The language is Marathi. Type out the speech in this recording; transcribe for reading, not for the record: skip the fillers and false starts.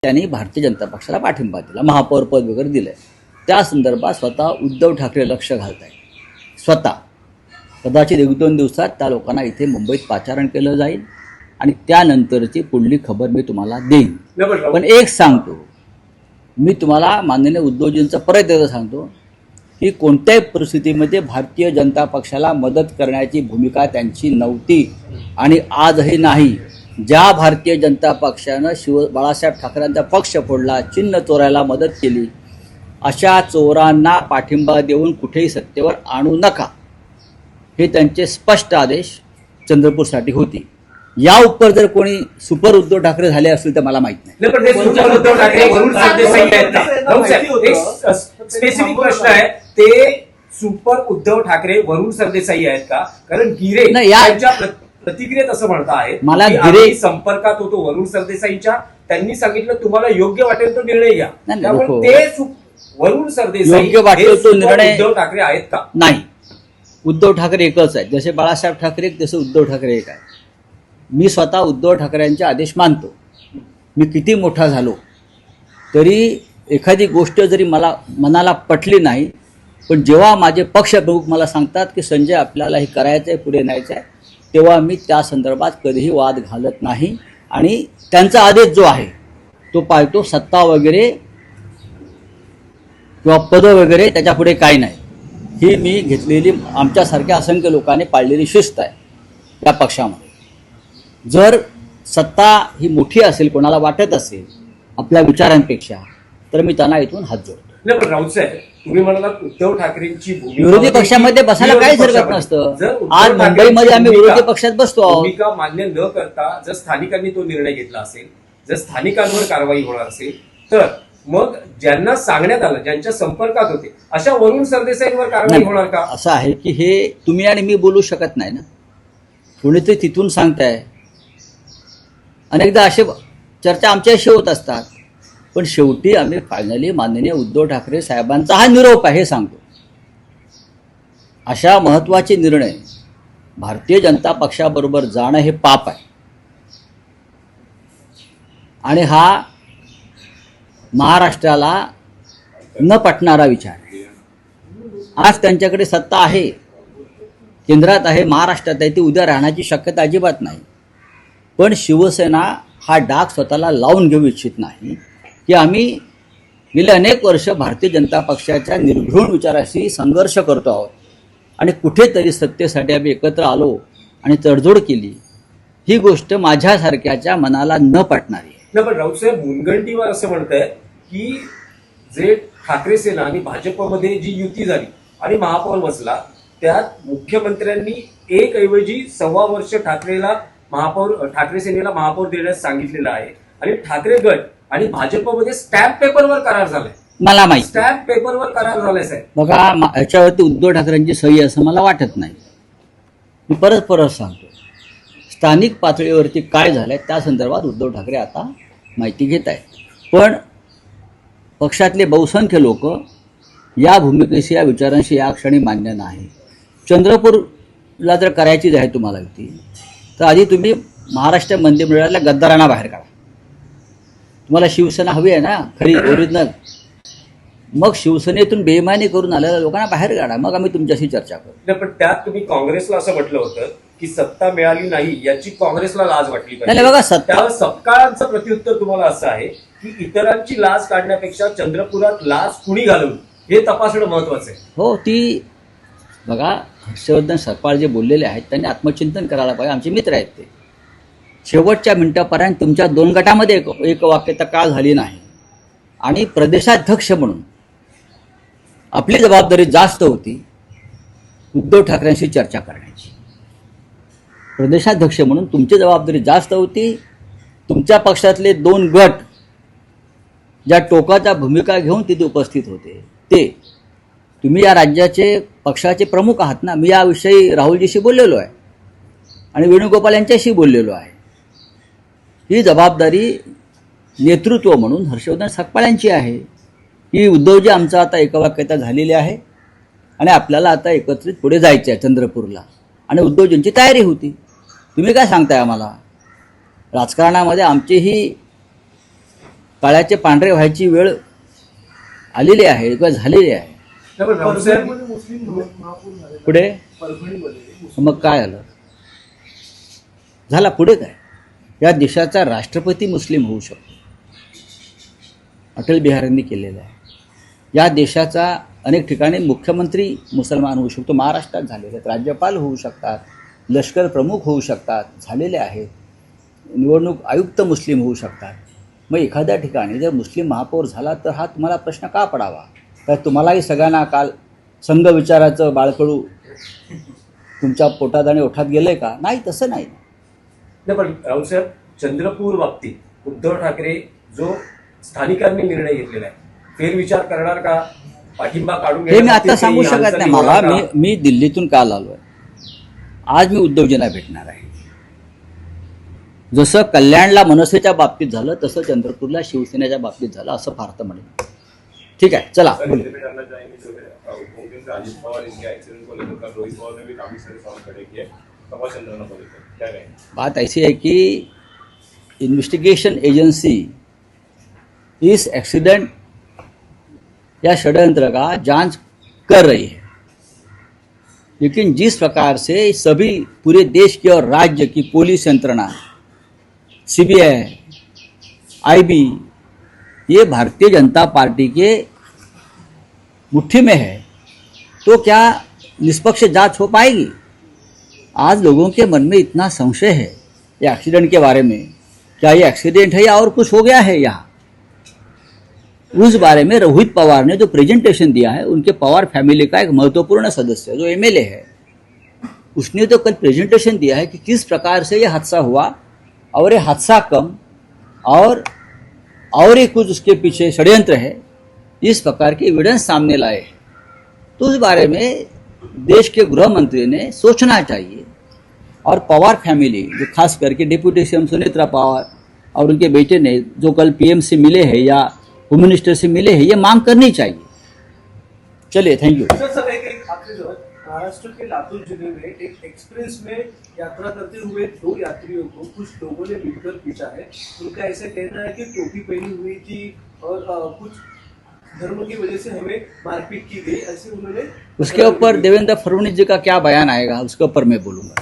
त्यांनी भारतीय जनता पक्षाला पाठिंबा दिला, महापौर पद वगैरे दिलं. त्या संदर्भात स्वतः उद्धव ठाकरे लक्ष घालत आहेत. स्वतः कदाचित 1-2 दिवसात त्या लोकांना इथे मुंबईत पाचारण केलं जाईल आणि त्यानंतरची पुढली खबर मी तुम्हाला देईन. पण एक सांगतो, मी तुम्हाला माननीय उद्धवजींचं परत एकदा सांगतो की कोणत्याही परिस्थितीमध्ये भारतीय जनता पक्षाला मदत करण्याची भूमिका त्यांची नव्हती आणि आजही नाही. ज्या भारतीय जनता पक्षानं बाळासाहेब ठाकरेंचा पक्ष फोडला, चिन्ह चोरायला मदत केली, अशा चोरांना पाठिंबा देऊन कुठेही सत्तेवर आणू नका, हे त्यांचे स्पष्ट आदेश चंद्रपूरसाठी होते. या उपर जर कोणी सुपर उद्धव ठाकरे झाले असतील तर मला माहित नाही. पण हे सुपर उद्धव ठाकरे वरुण सरदेसाई आहेत का? एक स्पेसिफिक प्रश्न आहे, ते सुपर उद्धव ठाकरे वरुण सरदेसाई आहेत का? कारण गिरे यांच्या प्रतिक्रियेत असं म्हणता आहे, मला गिरे संपर्कात होतो वरुण सरदेसाईच्या, त्यांनी सांगितलं तुम्हाला योग्य वाटेल तो निर्णय घ्या. त्यामुळे ते वरुण सरदेसाई योग्य वाटेल तो निर्णय उद्धव ठाकरे आहेत का? नाही. उद्धव ठाकरे एकच आहे. जसे बाळासाहेब ठाकरे एक, तसे उद्धव ठाकरे एक आहे. मी स्वतः उद्धव ठाकरेंचे आदेश मानतो. मी किती मोठा झालो तरी एखादी गोष्ट जरी मला मनाला पटली नाही, पण जेव्हा माझे पक्षप्रमुख मला सांगतात की संजय आपल्याला हे करायचं आहे, पुढे न्यायचं आहे, तेव्हा मी त्या संदर्भात कधीही वाद घालत नाही आणि त्यांचा आदेश जो आहे तो पाळतो. सत्ता वगैरे किंवा पदं वगैरे त्याच्यापुढे काही नाही. ही मी घेतलेली आमच्यासारख्या असंख्य लोकांनी पाळलेली शिस्त आहे त्या पक्षामध्ये. जर सत्ता ही मोठी असेल, कोणाला वाटत असेल आपल्या विचारांपेक्षा, तर मी त्यांना इथून हात जोडतो. नाही, पण राऊत साहेब तुम्ही म्हणालात उद्धव ठाकरेंची भूमिका विरोधी पक्षामध्ये बसायला काहीच हरकत नसतं. आज मुंबईमध्ये आम्ही विरोधी पक्षात बसतो आहोत. भूमिका मान्य न करता जर स्थानिकांनी तो निर्णय घेतला असेल, जर स्थानिकांवर कारवाई होणार असेल, तर मग ज्यांना सांगण्यात आलं, ज्यांच्या संपर्कात होते, अशा वरुण सरदेसाईंवर कारवाई होणार का? असं आहे की हे तुम्ही आणि मी बोलू शकत नाही ना. कोणीतरी तिथून सांगताय. अनेकदा असे चर्चा आमच्याशी होत असतात, पण शेवटी आम्ही फायनली माननीय उद्धव ठाकरे साहेबांचा हा निरोप आहे हे सांगतो. अशा महत्त्वाचे निर्णय भारतीय जनता पक्षाबरोबर जाणं हे पाप आहे आणि हा महाराष्ट्राला न पटणारा विचार आहे. आज त्यांच्याकडे सत्ता आहे, केंद्रात आहे, महाराष्ट्रात आहे, ती उद्या राहण्याची शक्यता अजिबात नाही. पण शिवसेना हा डाग स्वतःला लावून घेऊ इच्छित नाही की आम्ही गेले अनेक वर्ष भारतीय जनता पक्षाच्या निर्घृण विचाराशी संघर्ष करतो आहोत आणि कुठेतरी सत्तेसाठी आम्ही एकत्र आलो आणि तडजोड केली. ही गोष्ट माझ्यासारख्याच्या मनाला न पटणारी आहे. नाही, पण राऊत साहेब मुनगंटीवर असं म्हणताय की जे ठाकरे सेना आणि भाजपमध्ये जी युती झाली आणि महापौर बसला, त्यात मुख्यमंत्र्यांनी 1 ऐवजी 1.25 वर्ष ठाकरे सेनेला महापौर देण्यास सांगितलेलं आहे आणि ठाकरे गट आणि भाजपमध्ये स्टॅम्प पेपरवर करार झालाय. मला माहिती, स्टॅम्प पेपरवर करार झालाय साहेब. बघा, याच्यावरती उद्धव ठाकरेंची सही असं मला वाटत नाही. मी परत सांगतो, स्थानिक पातळीवरती काय झालंय त्या संदर्भात उद्धव ठाकरे आता माहिती घेत आहेत. पण पक्षातले बहुसंख्य लोक या भूमिकेशी, या विचारांशी या क्षणी मान्य नाही. चंद्रपूरला जर करायचीच आहे तुम्हाला युती, तर आधी तुम्ही महाराष्ट्र मंत्रिमंडळातल्या गद्दारांना बाहेर काढा. तुम्हाला शिवसेना हवी आहे ना खरी, ओरिजिनल, मग शिवसेनेतून बेईमानी करून आलेल्या लोकांना बाहेर काढा, मग आम्ही तुमच्याशी चर्चा करू. पण त्यात तुम्ही काँग्रेसला असं म्हटलं होतं की सत्ता मिळाली नाही याची काँग्रेसला लाज वाटली पाहिजे. बघा, त्यावर सत्काळांचं प्रत्युत्तर तुम्हाला असं आहे की इतरांची लाज काढण्यापेक्षा चंद्रपुरात लाज कुणी घालून हे तपासणं महत्वाचं आहे. हो, ती बघा, हर्षवर्धन सकपाळ जे बोललेले आहेत त्यांनी आत्मचिंतन करायला पाहिजे. आमचे मित्र आहेत ते. शेवटच्या मिनिटापर्यंत तुमच्या 2 गटामध्ये एक वाक्यता का झाली नाही आणि प्रदेशाध्यक्ष म्हणून आपली जबाबदारी जास्त होती उद्धव ठाकरेंशी चर्चा करण्याची. प्रदेशाध्यक्ष म्हणून तुमची जबाबदारी जास्त होती. तुमच्या पक्षातले 2 गट ज्या टोकाच्या भूमिका घेऊन तिथे उपस्थित होते, ते तुम्ही या राज्याचे पक्षाचे प्रमुख आहात ना. मी याविषयी राहुलजीशी बोललेलो आहे आणि वेणुगोपाल यांच्याशी बोललेलो आहे. ही जबाबदारी नेतृत्व म्हणून हर्षवर्धन सकपाळ यांची आहे. ही उद्धवजी आमचं आता एकवाक्यता झालेली आहे आणि आपल्याला आता एकत्रित पुढे जायचं आहे चंद्रपूरला आणि उद्धवजींची तयारी होती. तुम्ही काय सांगताय आम्हाला? राजकारणामध्ये आमचीही काळ्याचे पांढरे व्हायची वेळ आलेली आहे किंवा झालेली आहे. त्यामुळे रावसाहेब परभणीमध्ये मुस्लिम महापौर झाले. पुढे परभणीमध्ये मग काय आलं झाला पुढे काय? या देशाचा राष्ट्रपती मुस्लिम होऊ शकतो, अटल बिहारींनी केलेलं आहे. या देशाचा अनेक ठिकाणी मुख्यमंत्री मुसलमान होऊ शकतो, महाराष्ट्रात झालेले आहेत. राज्यपाल होऊ शकतात, लष्कर प्रमुख होऊ शकतात, झालेले आहेत. निवडणूक आयुक्त मुस्लिम होऊ शकतात. मग एखाद्या ठिकाणी जर मुस्लिम महापौर झाला तर हा तुम्हाला प्रश्न का पडावा? तर तुम्हालाही सगळ्यांना काल संघ विचाराचं बाळकडू तुमच्या पोटात आणि ओठात गेलंय का? नाही, तसं नाही. नाही, पण रावसाहेब चंद्रपूर बाबतीत उद्धव ठाकरे जो स्थानिकांनी निर्णय घेतलेला आहे, फेरविचार करणार का? पाठिंबा काढून हे मी आता घेण्याबाबतीत सांगू काही शकत हालचाली नाही. मला होणार का? मी दिल्लीतून काल आलोय. आज मी उद्धवजींना भेटणार आहे. जसं कल्याणला मनसेच्या बाबतीत झालं तसं चंद्रपूरला शिवसेनेच्या बाबतीत झालं असं फार तर म्हणेल. ठीक आहे, चला सर, बोलू. हिंदी में जानना चाहेंगे जो मुख्यमंत्री अजित पवार इनके एक्सीडेंट को लेकर कल रोहित पवार ने भी काफी सारे सवाल खड़े किए प्रभाष चंद्रना को लेकर, क्या कहेंगे? बात ऐसी है कि इन्वेस्टिगेशन एजेंसी इस एक्सीडेंट या षड्यंत्र का जांच कर रही है, लेकिन जिस प्रकार से सभी पूरे देश की और राज्य की पुलिस यंत्रणा, सीबीआई, आईबी, ये भारतीय जनता पार्टी के मुट्ठी में है, तो क्या निष्पक्ष जांच हो पाएगी? आज लोगों के मन में इतना संशय है ये एक्सीडेंट के बारे में, क्या ये एक्सीडेंट है या और कुछ हो गया है यहाँ, उस बारे में रोहित पवार ने जो प्रेजेंटेशन दिया है, उनके पवार फैमिली का एक महत्वपूर्ण सदस्य जो एमएलए है, उसने तो कल प्रेजेंटेशन दिया है कि किस प्रकार से ये हादसा हुआ और ये हादसा कम और ये कुछ उसके पीछे षड्यंत्र है, इस प्रकार के एविडेंस सामने लाए हैं. तो उस बारे में देश के गृह मंत्री ने सोचना चाहिए. और पवार फैमिली जो खास करके डिप्यूटी सीएम सुनेत्रा पवार और उनके बेटे ने जो कल पीएम से मिले हैं या होम मिनिस्टर से मिले हैं, ये मांग करनी चाहिए. चलिए, थैंक यू. सर एक आखिरी सवाल. महाराष्ट्र के लातूर जिले में एक एक्सप्रेस में यात्रा करते हुए 2 यात्रियों को कुछ लोगों ने मिलकर पीटा है. उनका ऐसा कहना है कि टोपी पहनी हुई थी और कुछ धर्म की वजह से हमें मारपीट की गई, ऐसे उन्होंने. उसके ऊपर देवेंद्र फडणवीस जी का क्या बयान आएगा, उसके ऊपर मैं बोलूँगा.